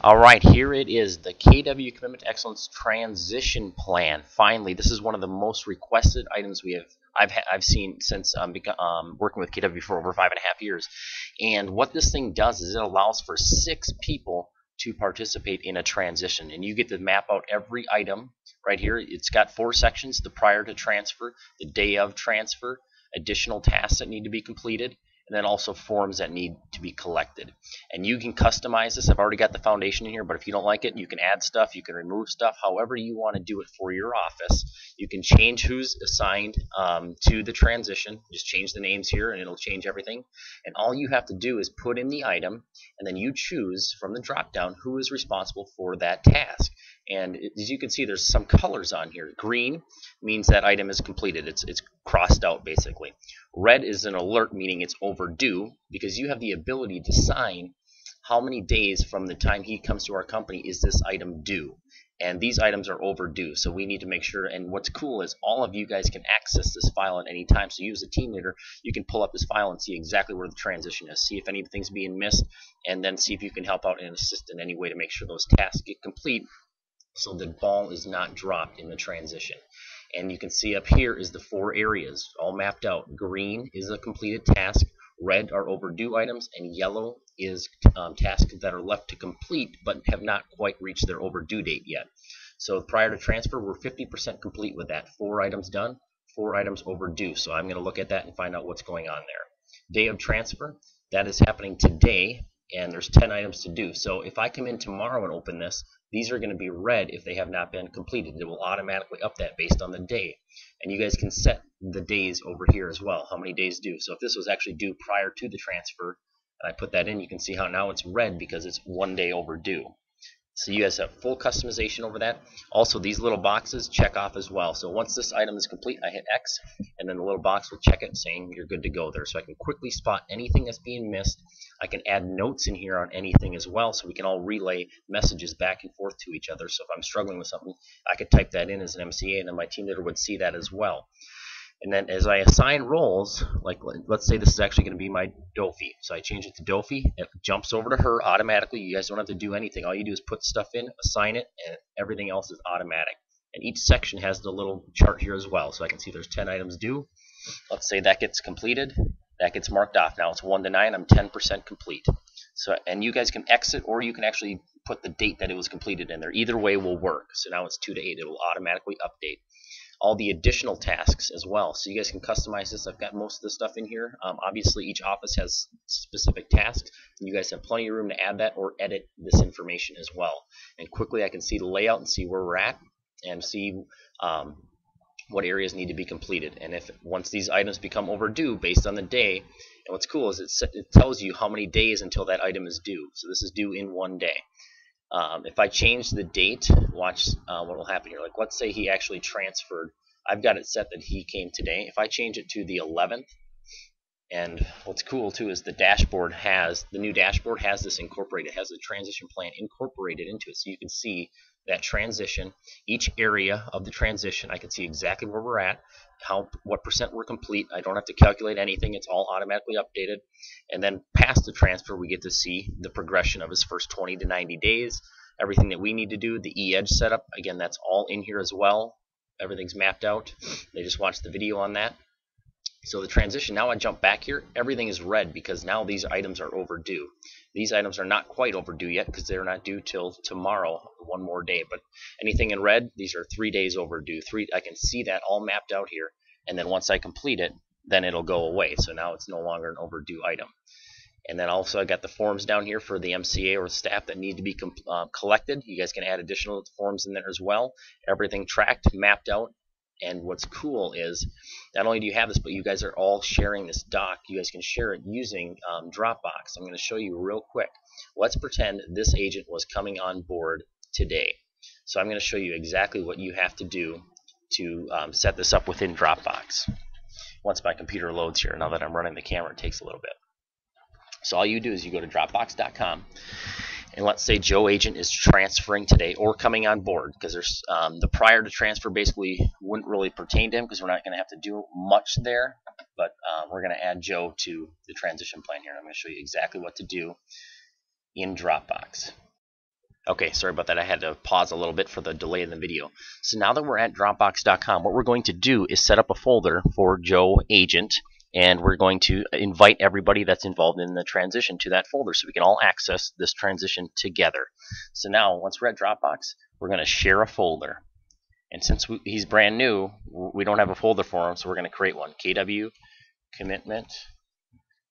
All right, here it is, the KW Commitment to Excellence Transition Plan. Finally, this is one of the most requested items I've seen since working with KW for over 5.5 years. And what this thing does is it allows for 6 people to participate in a transition, and you get to map out every item right here. It's got 4 sections: the prior to transfer, the day of transfer, additional tasks that need to be completed, and then also forms that need to be collected. And you can customize this. I've already got the foundation in here, but if you don't like it, you can add stuff, you can remove stuff, however you want to do it for your office. You can change who's assigned to the transition. Just change the names here and it'll change everything. And all you have to do is put in the item, and then you choose from the drop down who is responsible for that task. And as you can see, there's some colors on here. Green means that item is completed. It's crossed out basically. Red is an alert, meaning it's overdue, because you have the ability to assign how many days from the time he comes to our company is this item due. And these items are overdue, so we need to make sure. And what's cool is all of you guys can access this file at any time. So you as a team leader, you can pull up this file and see exactly where the transition is, see if anything's being missed, and then see if you can help out and assist in any way to make sure those tasks get complete, so the ball is not dropped in the transition. And you can see up here is the 4 areas all mapped out. Green is a completed task, red are overdue items, and yellow is tasks that are left to complete but have not quite reached their overdue date yet. So prior to transfer, we're 50% complete with that. 4 items done, 4 items overdue. So I'm going to look at that and find out what's going on there. Day of transfer, that is happening today, and there's 10 items to do. So if I come in tomorrow and open this, these are going to be red if they have not been completed. It will automatically up that based on the day. And you guys can set the days over here as well, how many days due. So if this was actually due prior to the transfer, and I put that in, you can see how now it's red because it's 1 day overdue. So you guys have full customization over that. Also, these little boxes check off as well. So once this item is complete, I hit X, and then the little box will check it saying you're good to go there. So I can quickly spot anything that's being missed. I can add notes in here on anything as well, so we can all relay messages back and forth to each other. So if I'm struggling with something, I could type that in as an MCA, and then my team leader would see that as well. And then as I assign roles, like let's say this is actually going to be my Dofi. So I change it to Dofi. It jumps over to her automatically. You guys don't have to do anything. All you do is put stuff in, assign it, and everything else is automatic. And each section has the little chart here as well. So I can see there's 10 items due. Let's say that gets completed. That gets marked off. Now it's 1 to 9. I'm 10% complete. So, and you guys can exit, or you can actually put the date that it was completed in there. Either way will work. So now it's 2 to 8. It will automatically update. All the additional tasks as well, so you guys can customize this. I've got most of the stuff in here. Obviously each office has specific tasks, and you guys have plenty of room to add that or edit this information as well. And quickly I can see the layout and see where we're at, and see what areas need to be completed. And if once these items become overdue based on the day, and what's cool is it tells you how many days until that item is due. So this is due in 1 day. If I change the date, watch what will happen here. Like, let's say he actually transferred. I've got it set that he came today. If I change it to the 11th, and what's cool too is the new dashboard has this incorporated. It has the transition plan incorporated into it, so you can see that transition, each area of the transition. I can see exactly where we're at, what percent we're complete. I don't have to calculate anything. It's all automatically updated. And then past the transfer, we get to see the progression of his first 20 to 90 days, everything that we need to do, the e-edge setup. Again, that's all in here as well. Everything's mapped out. They just watched the video on that. So the transition, now I jump back here, everything is red because now these items are overdue. These items are not quite overdue yet because they're not due till tomorrow, 1 more day. But anything in red, these are 3 days overdue. I can see that all mapped out here. And then once I complete it, then it'll go away. So now it's no longer an overdue item. And then also I got the forms down here for the MCA or staff that need to be collected. You guys can add additional forms in there as well. Everything tracked, mapped out. And what's cool is not only do you have this, but you guys are all sharing this doc. You guys can share it using Dropbox. I'm going to show you real quick. Let's pretend this agent was coming on board today. So I'm going to show you exactly what you have to do to set this up within Dropbox. Once my computer loads here, now that I'm running the camera, it takes a little bit. So all you do is you go to Dropbox.com. And let's say Joe Agent is transferring today or coming on board, because there's the prior to transfer basically wouldn't really pertain to him because we're not going to have to do much there. But we're going to add Joe to the transition plan here. I'm going to show you exactly what to do in Dropbox. Okay, sorry about that. I had to pause a little bit for the delay in the video. So now that we're at Dropbox.com, what we're going to do is set up a folder for Joe Agent, and we're going to invite everybody that's involved in the transition to that folder so we can all access this transition together. So now, once we're at Dropbox, we're going to share a folder. And since he's brand new, we don't have a folder for him, so we're going to create one. KW Commitment,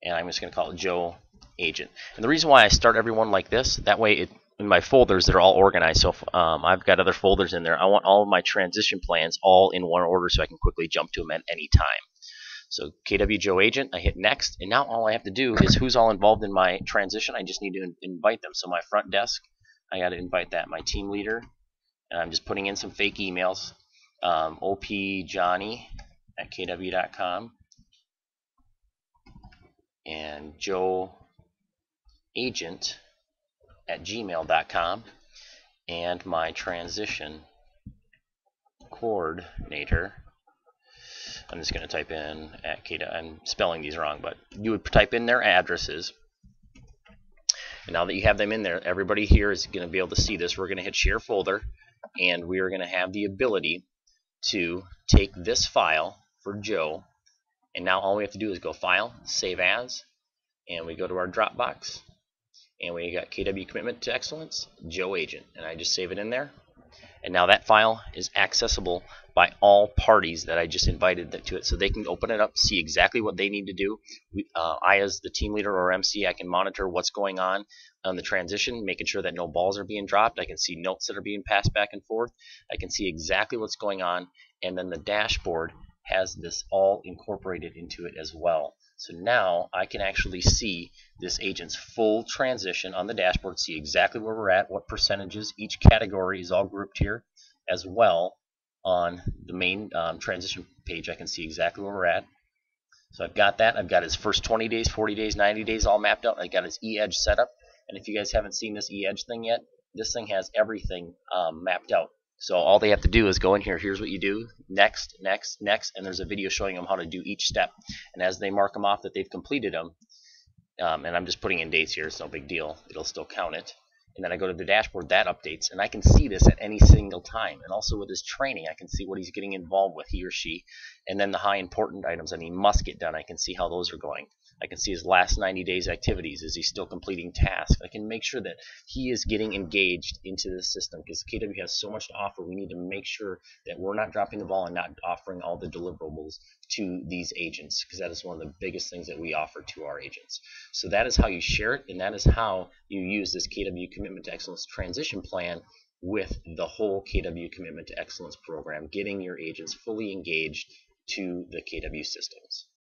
and I'm just going to call it Joe Agent. And the reason why I start everyone like this, that way in my folders, they're all organized. So if, I've got other folders in there. I want all of my transition plans all in one order so I can quickly jump to them at any time. So KW Joe Agent, I hit next, and now all I have to do is who's all involved in my transition. I just need to invite them. So my front desk, I got to invite that. My team leader, and I'm just putting in some fake emails. opjohnny@kw.com, and Joe Agent at gmail.com, and my transition coordinator. I'm just going to type in at KW. I'm spelling these wrong, but you would type in their addresses. And now that you have them in there, everybody here is going to be able to see this. We're going to hit share folder, and we are going to have the ability to take this file for Joe, and now all we have to do is go File, Save As, and we go to our Dropbox, and we got KW Commitment to Excellence, Joe Agent, and I just save it in there. And now that file is accessible by all parties that I just invited to it, so they can open it up, see exactly what they need to do. I, as the team leader or MC, I can monitor what's going on the transition, making sure that no balls are being dropped. I can see notes that are being passed back and forth. I can see exactly what's going on, and then the dashboard has this all incorporated into it as well. So now I can actually see this agent's full transition on the dashboard, see exactly where we're at, what percentages, each category is all grouped here, as well on the main transition page. I can see exactly where we're at. So I've got that. I've got his first 20 days, 40 days, 90 days all mapped out. I got his e-edge set up. And if you guys haven't seen this e-edge thing yet, this thing has everything mapped out. So all they have to do is go in here. Here's what you do. Next, next, next. And there's a video showing them how to do each step. And as they mark them off that they've completed them, and I'm just putting in dates here. It's no big deal. It'll still count it. And then I go to the dashboard, that updates, and I can see this at any single time. And also with his training, I can see what he's getting involved with, he or she. And then the high important items that he must get done, I can see how those are going. I can see his last 90 days activities. Is he still completing tasks? I can make sure that he is getting engaged into the system, because KW has so much to offer. We need to make sure that we're not dropping the ball and not offering all the deliverables to these agents, because that is one of the biggest things that we offer to our agents. So that is how you share it, and that is how you use this KW Commitment to Excellence transition plan with the whole KW Commitment to Excellence program, getting your agents fully engaged to the KW systems.